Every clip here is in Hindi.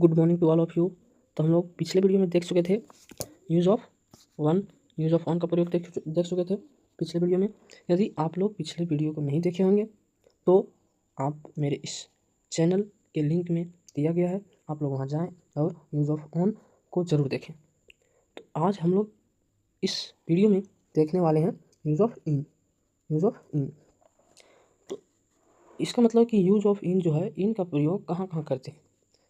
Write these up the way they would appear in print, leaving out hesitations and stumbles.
Good morning to all of you. तो हम लोग पिछले वीडियो में देख चुके थे यूज़ ऑफ ऑन का प्रयोग देख चुके थे पिछले वीडियो में। यदि आप लोग पिछले वीडियो को नहीं देखे होंगे तो आप मेरे इस चैनल के लिंक में दिया गया है, आप लोग वहाँ जाएं और यूज़ ऑफ ऑन को ज़रूर देखें। तो आज हम लोग इस वीडियो में देखने वाले हैं यूज़ ऑफ इन। तो इसका मतलब कि यूज़ ऑफ इन जो है, इन का प्रयोग कहाँ कहाँ करते हैं,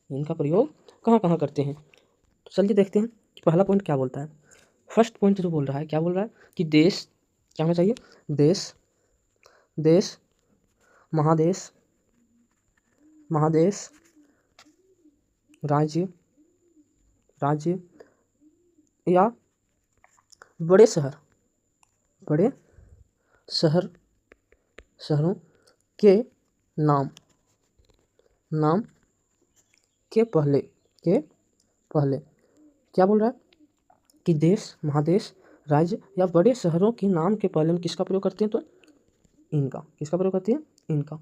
इनका प्रयोग कहाँ कहाँ करते हैं। तो चलिए देखते हैं कि पहला पॉइंट क्या बोलता है। फर्स्ट पॉइंट जो बोल रहा है, क्या बोल रहा है कि देश क्या होना चाहिए, देश, महादेश, राज्य या बड़े शहरों के नाम के पहले क्या बोल रहा है कि देश, महादेश, राज्य या बड़े शहरों के नाम के पहले हम किसका प्रयोग करते हैं, तो इनका। किसका प्रयोग करते हैं, इनका।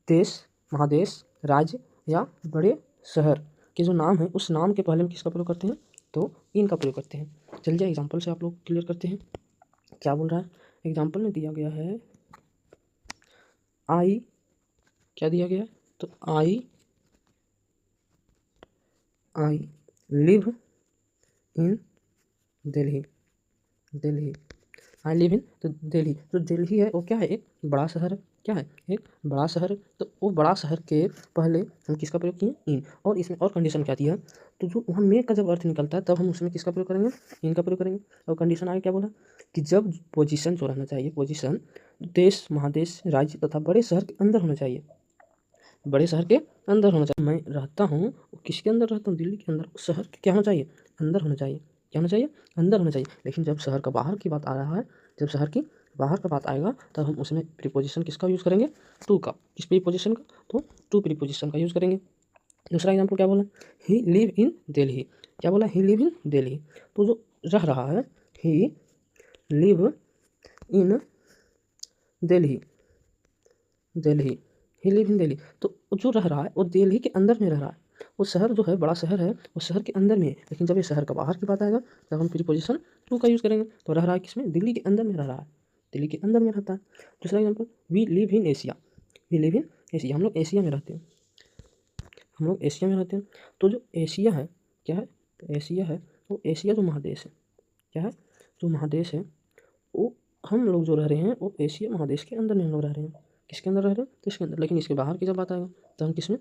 देश, महादेश, राज्य या बड़े शहर के जो नाम है उस नाम के पहले हम किसका प्रयोग करते हैं, तो इनका प्रयोग करते हैं। चलिए एग्जाम्पल से आप लोग क्लियर करते हैं। क्या बोल रहा है, एग्जाम्पल में दिया गया है आई, क्या दिया गया है, तो I live in Delhi. I live in, तो दिल्ली, तो दिल्ली है वो क्या है, एक बड़ा शहर है। क्या है, एक बड़ा शहर है। तो वो बड़ा शहर के पहले हम किसका प्रयोग किए, इन। और इसमें और कंडीशन क्या दिया है, तो जो वहाँ में का जब अर्थ निकलता है तब हम उसमें किसका प्रयोग करेंगे, इन का प्रयोग करेंगे। और कंडीशन आगे क्या बोला कि जब पोजीशन जो रहना चाहिए, पोजीशन देश, महादेश, राज्य तथा बड़े शहर के अंदर होना चाहिए। बड़े शहर के अंदर होना चाहिए। मैं रहता हूँ, किसके अंदर रहता हूँ, दिल्ली के अंदर। उस शहर के क्या होना चाहिए, अंदर होना चाहिए। क्या होना चाहिए, अंदर होना चाहिए। लेकिन जब शहर का बाहर की बात आ रहा है, जब शहर की बाहर का बात आएगा तब हम उसमें प्रीपोजिशन किसका यूज़ करेंगे, टू का। किस प्रीपोजिशन का, तो टू प्रीपोजिशन का यूज़ करेंगे। दूसरा एग्जाम्पल क्या बोला, ही लिव इन दिल्ली। क्या बोला, ही लिव इन दिल्ली। तो जो रह रहा है, he live in Delhi, he live in Delhi. तो जो रह रहा है वो दिल्ली के अंदर में रह रहा है। वो शहर जो है, बड़ा शहर है, वो शहर के अंदर में है। लेकिन जब ये शहर का बाहर की बात आएगा तब हम प्रीपोजिशन टू का यूज़ करेंगे। तो रह रहा है किसमें, दिल्ली के अंदर में रह रहा है, दिल्ली के अंदर में रहता है। दूसरा example, we live in Asia. हम लोग एशिया में रहते हैं। तो जो एशिया है, क्या है, तो एशिया है, वो एशिया जो महादेश है, क्या है, जो महादेश है, वो हम लोग जो रह रहे हैं वो एशिया महादेश के अंदर में हम लोग रह रहे हैं। किसके अंदर रह रहे हैं, तो इसके अंदर। लेकिन इसके बाहर की जब बात आएगा तो हम किसमें,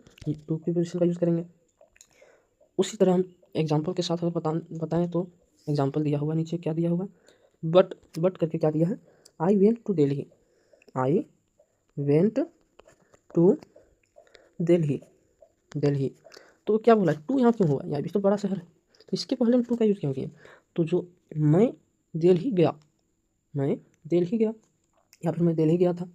टू प्रीपोजिशन का यूज़ करेंगे। उसी तरह हम एग्जाम्पल के साथ अगर बताएं तो एग्जाम्पल दिया हुआ नीचे, क्या दिया हुआ, बट करके क्या दिया है, आई वेंट टू दिल्ली। तो क्या बोला, टू यहाँ क्यों हुआ, यहाँ भी तो बड़ा शहर है, तो इसके पहले हम टू का यूज़ क्यों किया। तो जो मैं दिल्ली गया या फिर मैं दिल्ली गया था,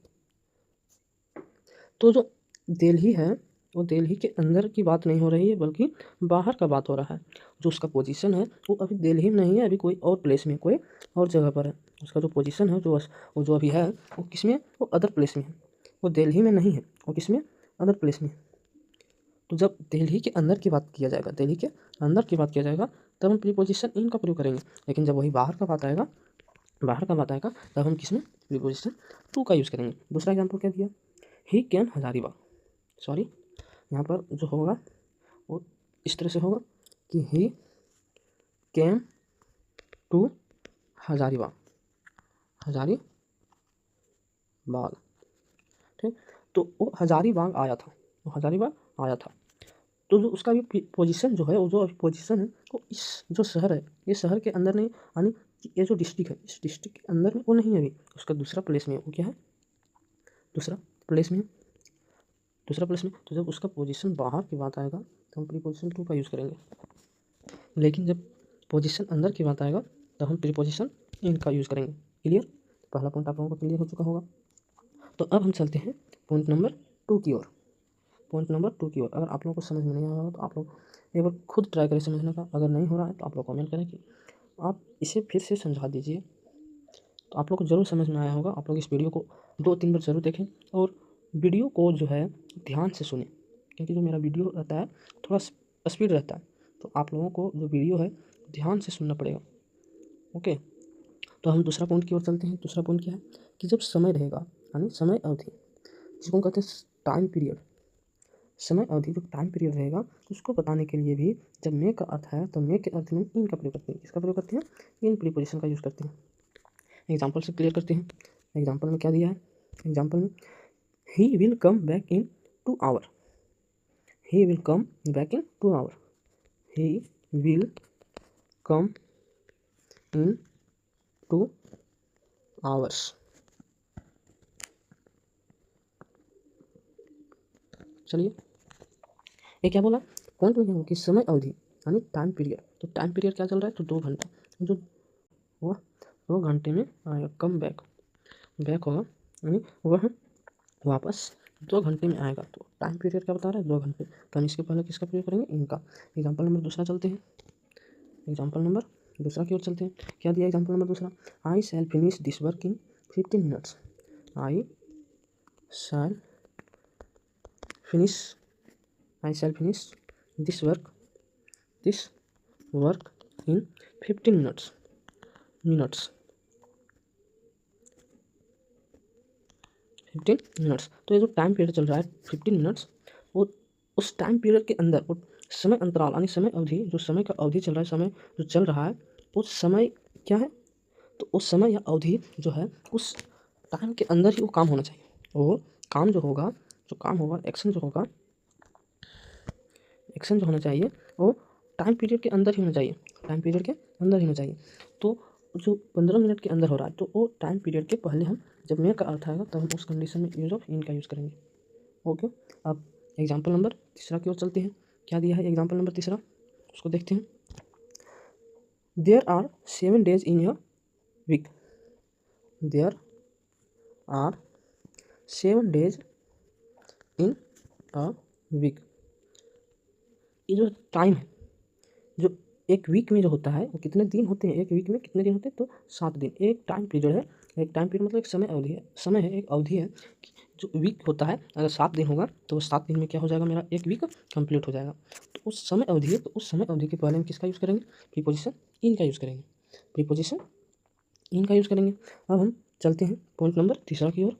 तो जो दिल्ली है वो दिल्ली के अंदर की बात नहीं हो रही है बल्कि बाहर का बात हो रहा है। जो उसका पोजीशन है वो अभी दिल्ली में नहीं है, अभी कोई और प्लेस में, कोई और जगह पर है। उसका जो पोजीशन है, वो जो अभी है वो किस में, वो अदर प्लेस में है। वो दिल्ली में नहीं है, वो किस में, अदर प्लेस में। तो जब दिल्ली के अंदर की बात किया जाएगा, तब हम प्रीपोजिशन इन का प्रयोग करेंगे। लेकिन जब वही बाहर का बात आएगा तब हम किस में, प्रीपोजिशन टू का यूज़ करेंगे। दूसरा एग्जाम्पल क्या दिया, ही केम हजारीबाग। सॉरी, यहाँ पर जो होगा वो इस तरह से होगा कि ही केम टू हजारीबाग, ठीक। तो वो हजारीबाग आया था। तो जो उसका भी पोजीशन जो है, वो जो अभी पोजीशन है वो इस जो शहर है, ये शहर के अंदर नहीं, यानी ये जो डिस्ट्रिक्ट है, इस डिस्ट्रिक्ट के अंदर में वो नहीं है अभी, उसका दूसरा प्लेस में है। वो क्या है, दूसरा प्लेस में। तो जब उसका पोजीशन बाहर की बात आएगा तो हम प्रीपोजिशन टू का यूज़ करेंगे। लेकिन जब पोजीशन अंदर की बात आएगा तब हम प्रीपोजिशन इन का यूज़ करेंगे। क्लियर, पहला पॉइंट आप लोगों को क्लियर हो चुका होगा। तो अब हम चलते हैं पॉइंट नंबर टू की ओर। अगर आप लोगों को समझ में नहीं आ रहा हो तो आप लोग एक बार खुद ट्राई करें समझने का। अगर नहीं हो रहा है तो आप लोग कमेंट करें कि आप इसे फिर से समझा दीजिए, तो आप लोग को ज़रूर समझ में आया होगा। आप लोग इस वीडियो को 2-3 बार ज़रूर देखें और वीडियो को जो है ध्यान से सुने। क्योंकि जो मेरा वीडियो रहता है थोड़ा स्पीड रहता है, तो आप लोगों को जो वीडियो है ध्यान से सुनना पड़ेगा। ओके, तो हम दूसरा पॉइंट की ओर चलते हैं। दूसरा पॉइंट क्या है कि जब समय रहेगा यानी समय अवधि, जिसको हम कहते हैं टाइम पीरियड, समय अवधि जो टाइम पीरियड रहेगा उसको बताने के लिए भी जब मे का अर्थ है तो मे के अर्थ में इन का प्रयोग करते हैं। किसका प्रयोग करते हैं? इन प्रीपोजिशन का यूज़ करते हैं। एग्जाम्पल से क्लियर करते हैं। एग्जाम्पल में क्या दिया है? एग्जाम्पल में he will come back in 2 our, he will come back in 2 our, he will come in 2 hours. चलिए, ये क्या बोला? पॉइंट में क्या बोला कि समय अवधि यानी टाइम पीरियड। तो टाइम पीरियड क्या चल रहा है? तो 2 घंटा, जो वह 2 घंटे में आएगा। कम बैक, बैक होगा यानी वह वापस 2 घंटे में आएगा। तो टाइम पीरियड क्या बता रहा है? 2 घंटे। तो हम इसके पहले किसका प्रयोग करेंगे? इनका। एग्जाम्पल नंबर दूसरा चलते हैं। एग्जाम्पल नंबर दूसरा की ओर चलते हैं। क्या दिया एग्जाम्पल नंबर दूसरा? I shall finish this work in 15 minutes. I shall finish, I shall finish this work in 15 minutes. 15 minutes. तो ये जो टाइम पीरियड चल रहा है 15 मिनट्स, वो उस टाइम पीरियड के अंदर वो समय अंतराल यानी समय अवधि, जो समय का अवधि चल रहा है, समय जो चल रहा है उस समय क्या है? तो उस समय या अवधि जो है उस टाइम के अंदर ही वो काम होना चाहिए। वो काम जो होगा एक्शन जो होना चाहिए वो टाइम पीरियड के अंदर ही होना चाहिए। टाइम पीरियड के अंदर ही होना चाहिए। तो जो 15 मिनट के अंदर हो रहा है तो वो टाइम पीरियड के पहले हम जब मे का अर्थ आएगा तब हम उस कंडीशन में यूज़ ऑफ इन का यूज़ करेंगे। ओके, अब एग्जाम्पल नंबर तीसरा की ओर चलते हैं। क्या दिया है एग्जाम्पल नंबर तीसरा, उसको देखते हैं। There are 7 days in a week. There are 7 days in a week. ये जो टाइम है जो एक वीक में जो होता है वो कितने दिन होते हैं? एक वीक में कितने दिन होते हैं? तो 7 दिन। एक टाइम पीरियड है, एक टाइम पीरियड मतलब एक समय अवधि है, समय है, एक अवधि है। जो वीक होता है अगर 7 दिन होगा तो 7 दिन में क्या हो जाएगा? मेरा एक वीक कंप्लीट हो जाएगा। तो उस समय अवधि है, तो उस समय अवधि के पहले हम किसका यूज़ करेंगे? प्रीपोजिशन इन का यूज़ करेंगे। प्रीपोजिशन इन का यूज़ करेंगे। अब हम चलते हैं पॉइंट नंबर तीसरा की ओर।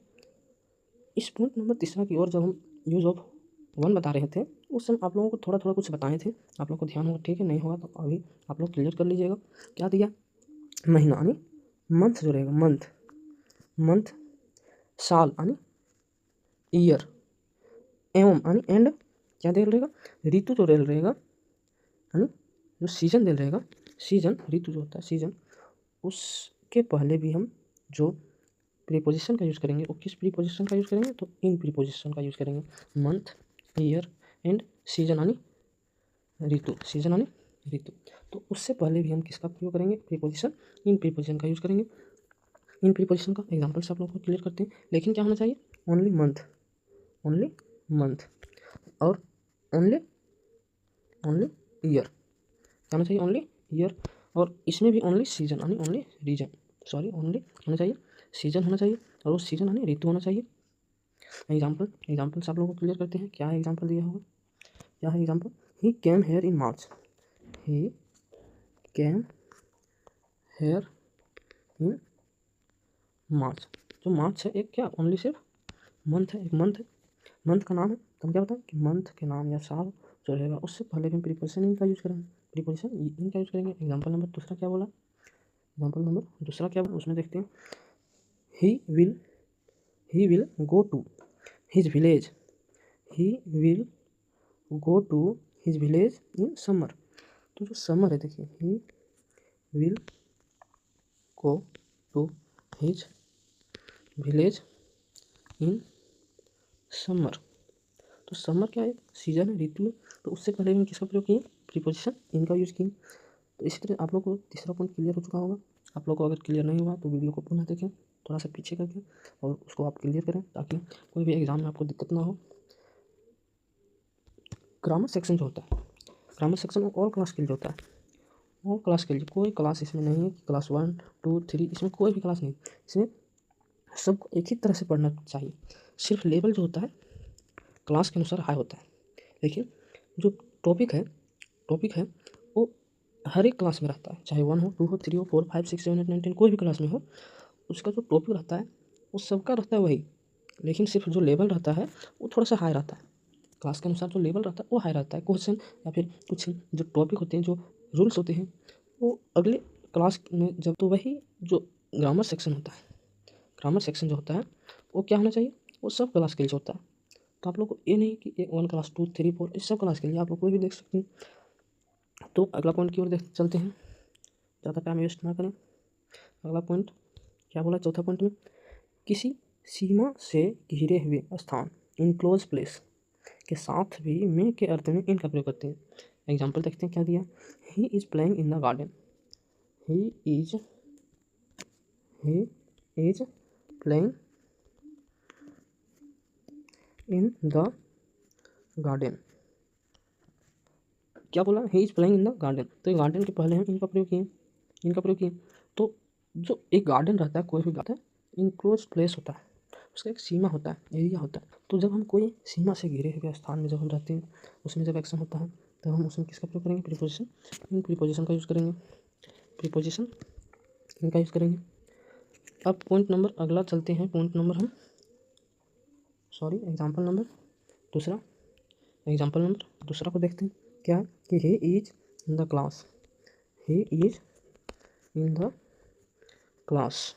इस पॉइंट नंबर तीसरा की ओर जब हम यूज़ ऑफ वन बता रहे थे उस समय आप लोगों को थोड़ा थोड़ा कुछ बताए थे, आप लोग को ध्यान होगा, ठीक है? नहीं होगा तो अभी आप लोग क्लियर कर लीजिएगा। क्या दिया? महीना यानी मंथ जो रहेगा, मंथ, साल यानी ईयर, एवं यानी एंड, क्या दे रहेगा? ऋतु जो रहेगा यानी जो सीजन दे रहेगा, सीजन, ऋतु जो होता है सीजन, उसके पहले भी हम जो प्रीपोजिशन का यूज़ करेंगे वो किस प्रीपोजिशन का यूज़ करेंगे? तो इन प्रीपोजिशन का यूज़ करेंगे। मंथ, ईयर एंड सीजन यानी ऋतु, सीजन यानी ऋतु। तो उससे पहले भी हम किसका प्रयोग करेंगे? प्रीपोजिशन, इन प्रीपोजिशन का यूज़ करेंगे। इन प्रीपोजिशन का एग्जाम्पल से आप लोगों को क्लियर करते हैं। लेकिन क्या होना चाहिए? ओनली मंथ, ओनली मंथ और ओनली ईयर। क्या होना चाहिए? Only year. और इसमें भी ओनली सीजन यानी ओनली रीजन, सॉरी ओनली होना चाहिए, सीजन होना चाहिए और वो सीजन यानी ऋतु होना चाहिए। एग्जाम्पल से आप लोगों को क्लियर करते हैं। क्या है एग्जाम्पल दिया होगा? क्या है example? He came here in March, he came here in March. जो मार्च है एक क्या? ओनली सिर्फ मंथ है, एक मंथ है, मंथ का नाम है। तो हम क्या बताएं कि मंथ के नाम या साल जो रहेगा उससे पहले भी हम प्रीपोजिशन इन का यूज़ करेंगे, प्रीपोजिशन इन का यूज़ करेंगे। एग्जाम्पल नंबर दूसरा क्या बोला? एग्जाम्पल नंबर दूसरा क्या बोला उसमें देखते हैं। He will go to his village, he will go to his village in summer. तो जो समर है देखिए, he will go to his village in summer. तो समर क्या है? सीजन है, ऋतु है। तो उससे पहले हम किसका प्रयोग किए? प्रीपोजिशन इनका यूज़ किए। तो इसी तरह आप लोग को तीसरा पॉइंट क्लियर हो चुका होगा। आप लोग को अगर क्लियर नहीं हुआ तो वीडियो को पुनः देखें थोड़ा सा पीछे करके और उसको आप क्लियर करें ताकि कोई भी एग्जाम में आपको दिक्कत ना हो। ग्रामर सेक्शन जो होता है, ग्रामर सेक्शन में ऑल क्लास के लिए होता है, ऑल क्लास के लिए। कोई क्लास इसमें नहीं है कि क्लास 1, 2, 3, इसमें कोई भी क्लास नहीं। इसमें सबको एक ही तरह से पढ़ना चाहिए। सिर्फ लेवल जो होता है क्लास के अनुसार हाई होता है। देखिए जो टॉपिक है वो हर एक क्लास में रहता है, चाहे 1 हो, 2 हो, 3 हो, 4, 5, 6, 7, 8, 9, 10 कोई भी क्लास में हो, उसका जो टॉपिक रहता है वो सबका रहता है वही, लेकिन सिर्फ जो लेवल रहता है वो थोड़ा सा हाई रहता है। क्लास के अनुसार जो लेवल रहता है वो हाई रहता है। क्वेश्चन या फिर कुछ जो टॉपिक होते हैं, जो रूल्स होते हैं, वो अगले क्लास में जब तो वही जो ग्रामर सेक्शन होता है, ग्रामर सेक्शन जो होता है वो क्या होना चाहिए, वो सब क्लास के लिए होता है। तो आप लोग को ये नहीं कि 1 क्लास 2 3 4 इस सब क्लास के लिए आप लोग कोई भी देख सकते हैं। तो अगला पॉइंट की ओर देख चलते हैं, ज़्यादा टाइम वेस्ट ना करें। अगला पॉइंट क्या बोला चौथा पॉइंट में, किसी सीमा से घिरे हुए स्थान, इनक्लोज प्लेस के साथ भी मे के अर्थ में इन का प्रयोग करते हैं। एग्जाम्पल देखते हैं क्या दिया, he is playing in the garden, he is playing in the garden. क्या बोला, he is playing in the garden, तो ये गार्डन के पहले हम इनका प्रयोग किए। तो जो एक गार्डन रहता है, कोई भी गार्डन इनक्लोज प्लेस होता है, उसका एक सीमा होता है, एरिया होता है। तो जब हम कोई सीमा से घिरे हुए स्थान में जब हम रहते हैं, उसमें जब एक्शन होता है तब हम उसमें किसका प्रयोग करेंगे, प्रीपोजिशन। इन प्रीपोजिशन का यूज़ करेंगे, प्रीपोजिशन इनका यूज़ करेंगे। अब पॉइंट नंबर अगला चलते हैं, पॉइंट नंबर हम एग्जाम्पल नंबर दूसरा को देखते हैं। क्या है कि he is in the class, he is in the class,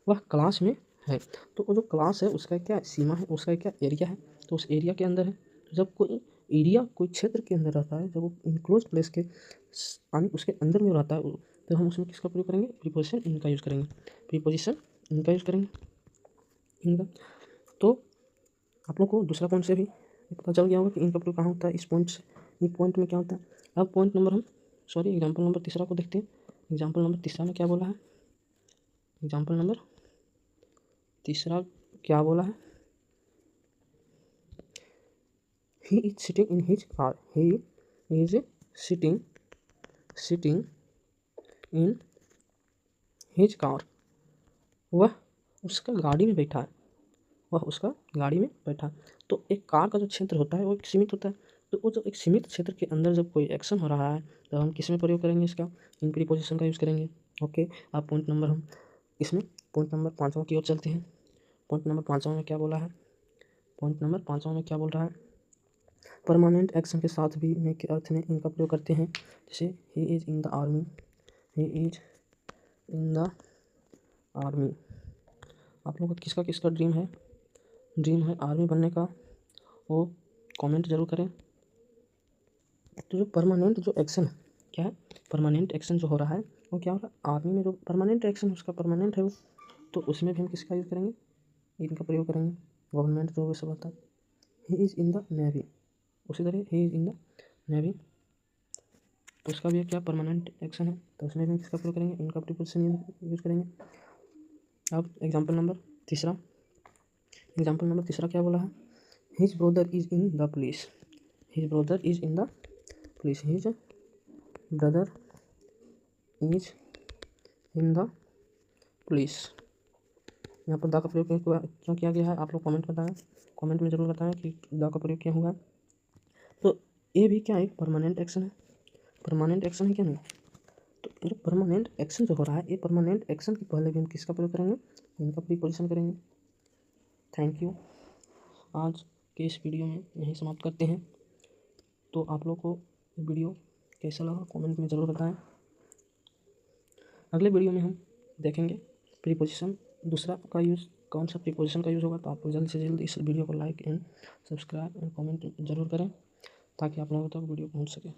वह क्लास में है। तो वो जो क्लास है उसका क्या सीमा है, उसका क्या एरिया है, तो उस एरिया के अंदर है। तो जब कोई एरिया कोई क्षेत्र के अंदर रहता है, जब वो इनक्लोज प्लेस के यानी उसके अंदर में रहता है, तो हम उसमें किसका प्रयोग करेंगे, प्रीपोजिशन इनका यूज़ करेंगे, प्रीपोजिशन इनका यूज़ करेंगे इनका। तो आप लोग को दूसरा पॉइंट से भी पता चल गया होगा कि इनका प्रयोग कहाँ होता है, इस पॉइंट से, ये पॉइंट में क्या होता है। अब पॉइंट नंबर हम एग्जाम्पल नंबर तीसरा को देखते हैं। एग्जाम्पल नंबर तीसरा में क्या बोला है, एग्जाम्पल नंबर तीसरा क्या बोला है, he is sitting in his car, he is sitting in his car, वह उसका गाड़ी में बैठा है, तो एक कार का जो क्षेत्र होता है वो एक सीमित होता है। तो वो जो एक सीमित क्षेत्र के अंदर जब कोई एक्शन हो रहा है तो हम किस में प्रयोग करेंगे, इसका इन प्रीपोजिशन का यूज़ करेंगे। ओके, अब पॉइंट नंबर हम इसमें पॉइंट नंबर 5वां की ओर चलते हैं। पॉइंट नंबर 5वां में क्या बोला है, पॉइंट नंबर 5वां में क्या बोल रहा है, परमानेंट एक्शन के साथ भी मे के अर्थ में इनका प्रयोग करते हैं। जैसे he is in the army, he is in the army. आप लोगों का किसका ड्रीम है आर्मी बनने का, वो कमेंट जरूर करें। तो जो परमानेंट जो एक्शन है, क्या है, परमानेंट एक्शन जो हो रहा है वो क्या हो रहा है, आर्मी में जो परमानेंट एक्शन उसका परमानेंट है वो, तो उसमें भी हम किसका यूज़ करेंगे, इनका प्रयोग करेंगे। गवर्नमेंट जो वैसे होता है, he is in the navy, उसी तरह he is in the navy, तो उसका भी क्या परमानेंट एक्शन है, तो उसमें भी किसका प्रयोग करेंगे, इनका प्रीपोजिशन यूज़ करेंगे। अब एग्जाम्पल नंबर तीसरा क्या बोला है, his brother is in the police, his brother is in the police, his brother is in the police. यहाँ पर द का प्रयोग क्यों किया गया है, आप लोग कमेंट में ज़रूर बताएं कि द का प्रयोग क्या हुआ है। तो ये भी क्या है, परमानेंट एक्शन है, क्या नहीं। तो जो परमानेंट एक्शन जो हो रहा है, ये परमानेंट एक्शन के पहले भी हम किसका प्रयोग करेंगे, इनका प्रीपोजिशन करेंगे। थैंक यू, आज के इस वीडियो में यहीं समाप्त करते हैं। तो आप लोग को वीडियो कैसा लगा कमेंट में ज़रूर बताएं। अगले वीडियो में हम देखेंगे प्रीपोजिशन दूसरा का यूज़, कौन सा प्रीपोजिशन का यूज़ होगा। तो आप लोग जल्द से जल्द इस वीडियो को like and subscribe and comment जरूर करें ताकि आप लोगों तक वीडियो पहुंच सके।